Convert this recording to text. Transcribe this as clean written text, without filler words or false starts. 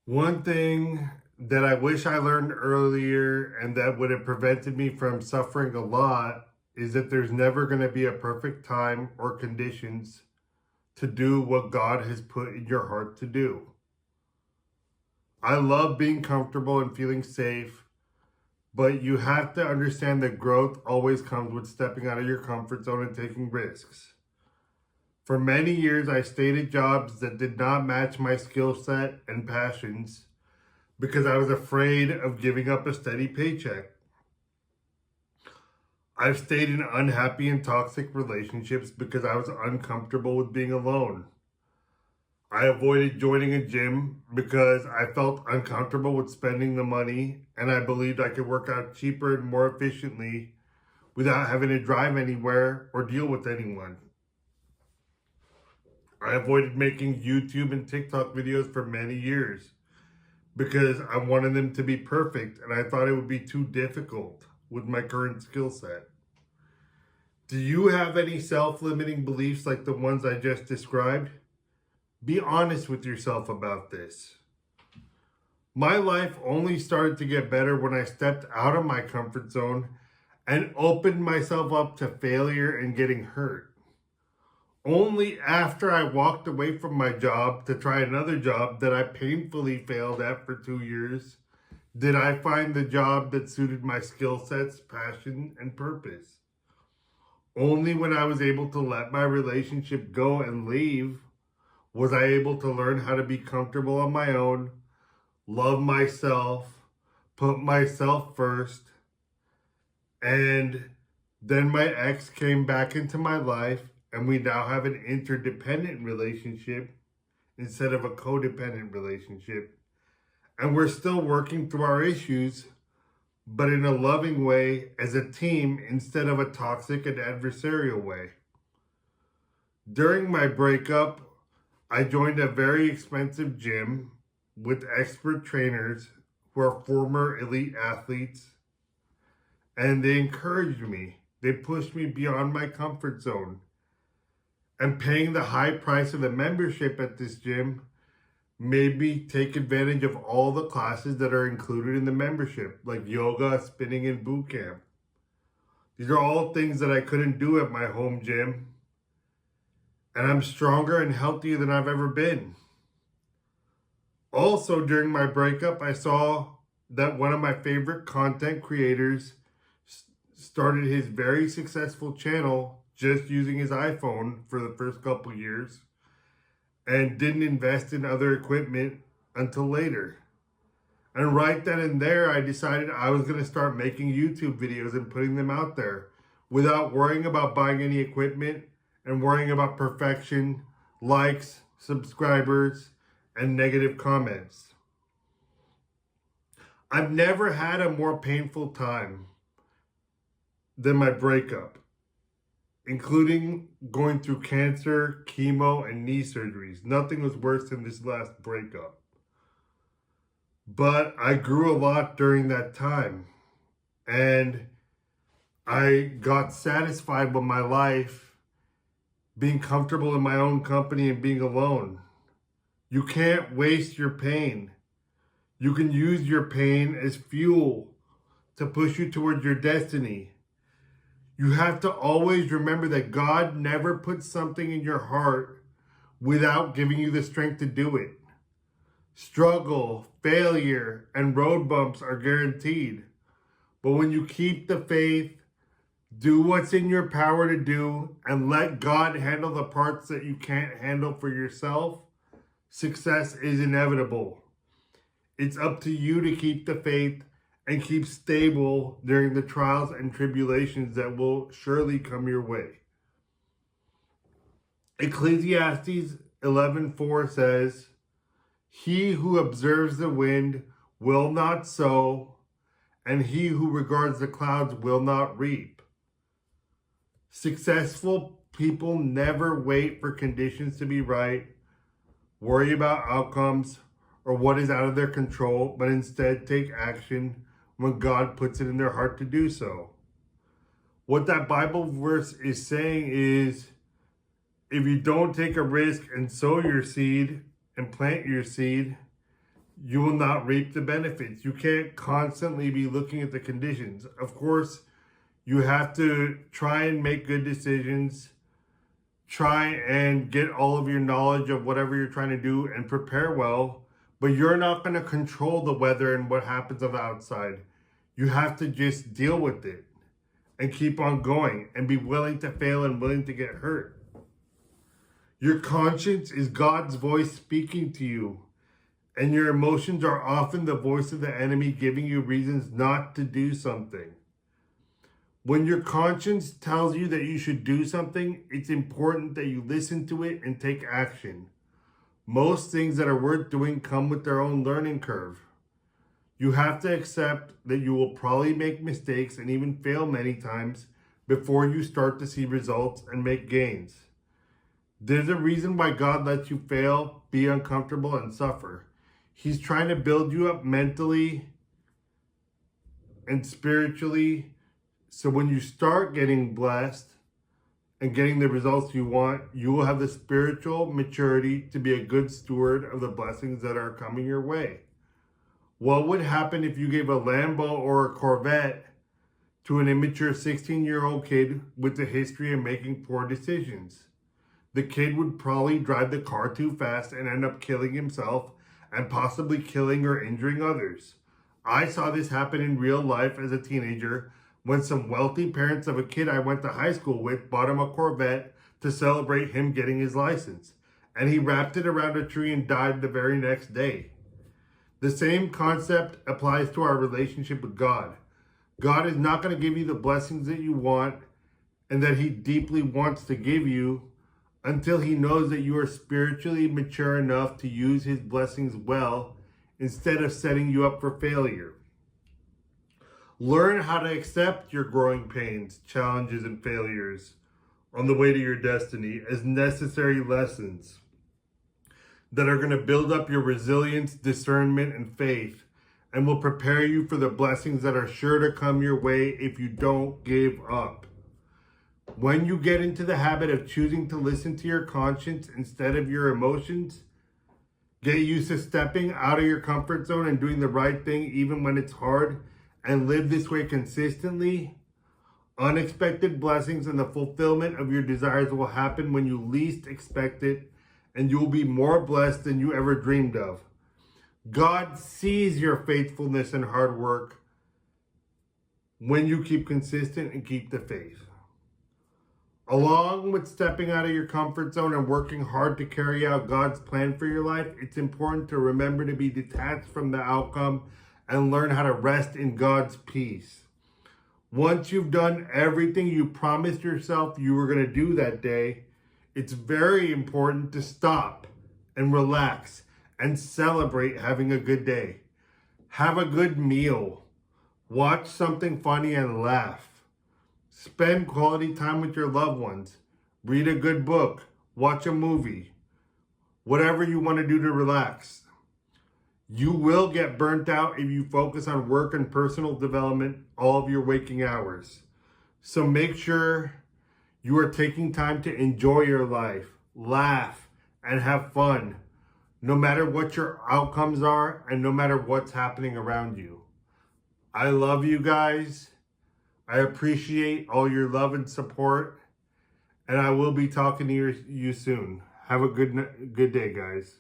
One thing that I wish I learned earlier and that would have prevented me from suffering a lot is that there's never going to be a perfect time or conditions to do what God has put in your heart to do. I love being comfortable and feeling safe, but you have to understand that growth always comes with stepping out of your comfort zone and taking risks. For many years, I stayed at jobs that did not match my skill set and passions because I was afraid of giving up a steady paycheck. I've stayed in unhappy and toxic relationships because I was uncomfortable with being alone. I avoided joining a gym because I felt uncomfortable with spending the money and I believed I could work out cheaper and more efficiently without having to drive anywhere or deal with anyone. I avoided making YouTube and TikTok videos for many years because I wanted them to be perfect and I thought it would be too difficult with my current skill set. Do you have any self-limiting beliefs like the ones I just described? Be honest with yourself about this. My life only started to get better when I stepped out of my comfort zone and opened myself up to failure and getting hurt. Only after I walked away from my job to try another job that I painfully failed at for 2 years did I find the job that suited my skill sets, passion, and purpose. Only when I was able to let my relationship go and leave was I able to learn how to be comfortable on my own, love myself, put myself first, and then my ex came back into my life and we now have an interdependent relationship instead of a codependent relationship. And we're still working through our issues, but in a loving way as a team instead of a toxic and adversarial way. During my breakup, I joined a very expensive gym with expert trainers who are former elite athletes, and they encouraged me. They pushed me beyond my comfort zone. And paying the high price of the membership at this gym made me take advantage of all the classes that are included in the membership, like yoga, spinning, and boot camp. These are all things that I couldn't do at my home gym. And I'm stronger and healthier than I've ever been. Also, during my breakup, I saw that one of my favorite content creators started his very successful channel just using his iPhone for the first couple years and didn't invest in other equipment until later. And right then and there, I decided I was going to start making YouTube videos and putting them out there without worrying about buying any equipment and worrying about perfection, likes, subscribers, and negative comments. I've never had a more painful time than my breakup, including going through cancer, chemo, and knee surgeries. Nothing was worse than this last breakup. But I grew a lot during that time, and I got satisfied with my life being comfortable in my own company and being alone. You can't waste your pain. You can use your pain as fuel to push you towards your destiny. You have to always remember that God never puts something in your heart without giving you the strength to do it. Struggle, failure, and road bumps are guaranteed. But when you keep the faith, do what's in your power to do, and let God handle the parts that you can't handle for yourself, success is inevitable. It's up to you to keep the faith and keep stable during the trials and tribulations that will surely come your way. Ecclesiastes 11:4 says, "He who observes the wind will not sow, and he who regards the clouds will not reap." Successful people never wait for conditions to be right, worry about outcomes, or what is out of their control, but instead take action when God puts it in their heart to do so. What that Bible verse is saying is, if you don't take a risk and sow your seed and plant your seed, you will not reap the benefits. You can't constantly be looking at the conditions. Of course, you have to try and make good decisions, try and get all of your knowledge of whatever you're trying to do and prepare well, but you're not going to control the weather and what happens on the outside. You have to just deal with it and keep on going and be willing to fail and willing to get hurt. Your conscience is God's voice speaking to you, and your emotions are often the voice of the enemy giving you reasons not to do something. When your conscience tells you that you should do something, it's important that you listen to it and take action. Most things that are worth doing come with their own learning curve. You have to accept that you will probably make mistakes and even fail many times before you start to see results and make gains. There's a reason why God lets you fail, be uncomfortable, and suffer. He's trying to build you up mentally and spiritually, so when you start getting blessed and getting the results you want, you will have the spiritual maturity to be a good steward of the blessings that are coming your way. What would happen if you gave a Lambo or a Corvette to an immature 16-year-old kid with a history of making poor decisions? The kid would probably drive the car too fast and end up killing himself and possibly killing or injuring others. I saw this happen in real life as a teenager when some wealthy parents of a kid I went to high school with bought him a Corvette to celebrate him getting his license. And he wrapped it around a tree and died the very next day. The same concept applies to our relationship with God. God is not going to give you the blessings that you want and that he deeply wants to give you until he knows that you are spiritually mature enough to use his blessings well instead of setting you up for failure. Learn how to accept your growing pains, challenges, and failures on the way to your destiny as necessary lessons that are going to build up your resilience, discernment, and faith, and will prepare you for the blessings that are sure to come your way if you don't give up. When you get into the habit of choosing to listen to your conscience instead of your emotions, get used to stepping out of your comfort zone and doing the right thing even when it's hard, and live this way consistently, unexpected blessings and the fulfillment of your desires will happen when you least expect it, and you will be more blessed than you ever dreamed of. God sees your faithfulness and hard work when you keep consistent and keep the faith. Along with stepping out of your comfort zone and working hard to carry out God's plan for your life, it's important to remember to be detached from the outcome and learn how to rest in God's peace. Once you've done everything you promised yourself you were going to do that day, it's very important to stop and relax and celebrate having a good day. Have a good meal. Watch something funny and laugh. Spend quality time with your loved ones. Read a good book. Watch a movie. Whatever you want to do to relax. You will get burnt out if you focus on work and personal development all of your waking hours. So make sure you are taking time to enjoy your life, laugh, and have fun, no matter what your outcomes are and no matter what's happening around you. I love you guys. I appreciate all your love and support, and I will be talking to you soon. Have a good day, guys.